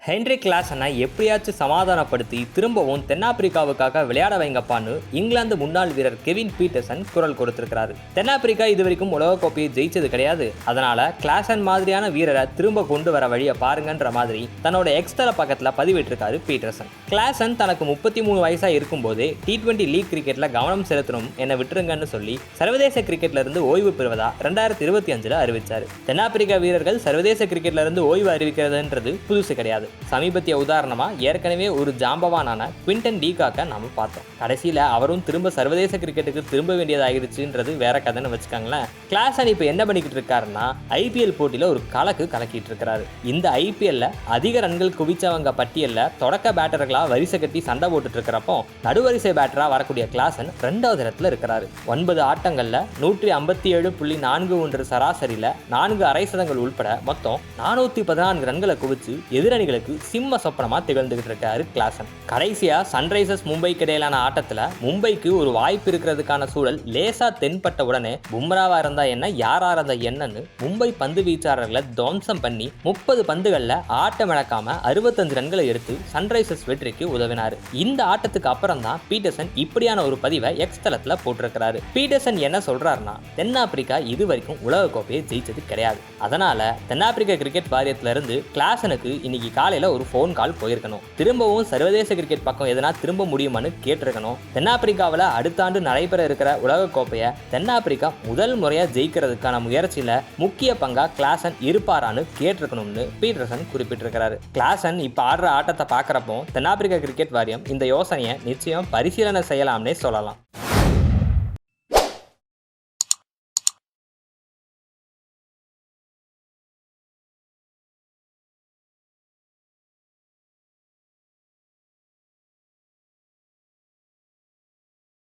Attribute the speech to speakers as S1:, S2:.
S1: Henry கிளாசனை எப்படியாச்சும் சமாதானப்படுத்தி திரும்பவும் தென்னாப்பிரிக்காவுக்காக விளையாட வைங்கப்பான்னு இங்கிலாந்து முன்னாள் வீரர் கெவின் பீட்டர்சன் குரல் கொடுத்திருக்கிறாரு. தென்னாப்பிரிக்கா இதுவரைக்கும் உலகக்கோப்பையை ஜெயிச்சது கிடையாது. அதனால கிளாசன் மாதிரியான வீரரை திரும்ப கொண்டு வர வழியை பாருங்கன்ற மாதிரி தன்னோட எக்ஸ்தல பக்கத்தில் பதிவிட்டிருக்காரு பீட்டர்சன். கிளாசன் தனக்கு 33 வயசா இருக்கும்போதே T20 லீக் கிரிக்கெட்ல கவனம் செலுத்தணும் என்னை விட்டுருங்கன்னு சொல்லி சர்வதேச கிரிக்கெட்ல இருந்து ஓய்வு பெறுவதா 2025 அறிவிச்சாரு. தென்னாப்பிரிக்கா வீரர்கள் சர்வதேச கிரிக்கெட்ல இருந்து ஓய்வு அறிவிக்கிறதுன்றது புதுசு கிடையாது. சமீபத்திய உதாரணமா ஏற்கனவே ஒரு ஜாம்பவானான குவிண்டன் டி காக்க நாம பார்த்தோம். கடைசியில அவரும் திரும்ப சர்வதேச கிரிக்கெட்டுக்கு திரும்ப வேண்டியதாகிருச்சுன்றது வேற கதைன்னு வச்சுக்காங்களேன். கிளாசன் இப்ப என்ன பண்ணிக்கிட்டு இருக்காருன்னா IPL போட்டியில ஒரு கலக்கிட்டு இருக்காரு. இந்த IPLல அதிக ரன்கள் குவிச்சவங்க பட்டியல்ல தொடக்க பேட்டர்களா வரிசை கட்டி சண்டை போட்டுட்டு இருக்கிறப்போ நடுவரிசை பேட்டரா வரக்கூடிய கிளாசன் 2வது இடத்துல இருக்கிறாரு. 9 ஆட்டங்கள்ல 157.41 சராசரியில 4 அரை சதங்கள் உள்பட மொத்தம் 414 ரன்களை குவிச்சு எதிரணிகளுக்கு சிம்ம சொப்பனமா திகழ்ந்துகிட்டு இருக்காரு கிளாசன். கடைசியா சன்ரைசர்ஸ் மும்பைக்கு இடையிலான ஆட்டத்துல மும்பைக்கு ஒரு வாய்ப்பு இருக்கிறதுக்கான சூழல் லேசா தென்பட்ட உடனே பும்ராவா இருந்தா என்ன யாரா இருந்தா என்னன்னு மும்பை பந்து வீச்சாளர்களை துவம்சம் பண்ணி 30 பந்துகள்ல ஆட்டம் இழக்காம 65 ரன்களை எடுத்து சன்ரைசர்ஸ் வெற்றிக்கு உதவினாரு. இந்த ஆட்டத்துக்கு அப்புறம் தான் பீட்டர்சன் இப்படியான ஒரு பதிவை எக்ஸ் தளத்துல போட்டிருக்கிறாரு. பீட்டர்சன் என்ன சொல்றாருன்னா, தென்னாப்பிரிக்கா இதுவரைக்கும் உலக கோப்பையை ஜெயிச்சது கிடையாது. அதனால தென்னாப்பிரிக்க கிரிக்கெட் வாரியத்துல இருந்து கிளாசனுக்கு இன்னைக்கு காலையில ஒரு ஃபோன் கால் போயிருக்கணும். திரும்பவும் சர்வதேச கிரிக்கெட் பக்கம் எதனா திரும்ப முடியுமான்னு கேட்டிருக்கணும். தென்னாப்பிரிக்காவில் அடுத்த ஆண்டு நடைபெற இருக்கிற உலக கோப்பையை தென்னாப்பிரிக்கா முதல் முறையா ஜெயிக்கிறதுக்கான முயற்சியில முக்கிய பங்கா கிளாசன் இருப்பாரான்னு கேட்டிருக்கணும்னு பீட்டர்சன் குறிப்பிட்டிருக்கிறாரு. கிளாசன் இப்ப ஆடுற ஆட்டத்தை பார்க்கறப்போ தென்னாப்பிரிக்க கிரிக்கெட் வாரியம் இந்த யோசனையை நிச்சயம் பரிசீலனை செய்யலாம்னே சொல்லலாம்.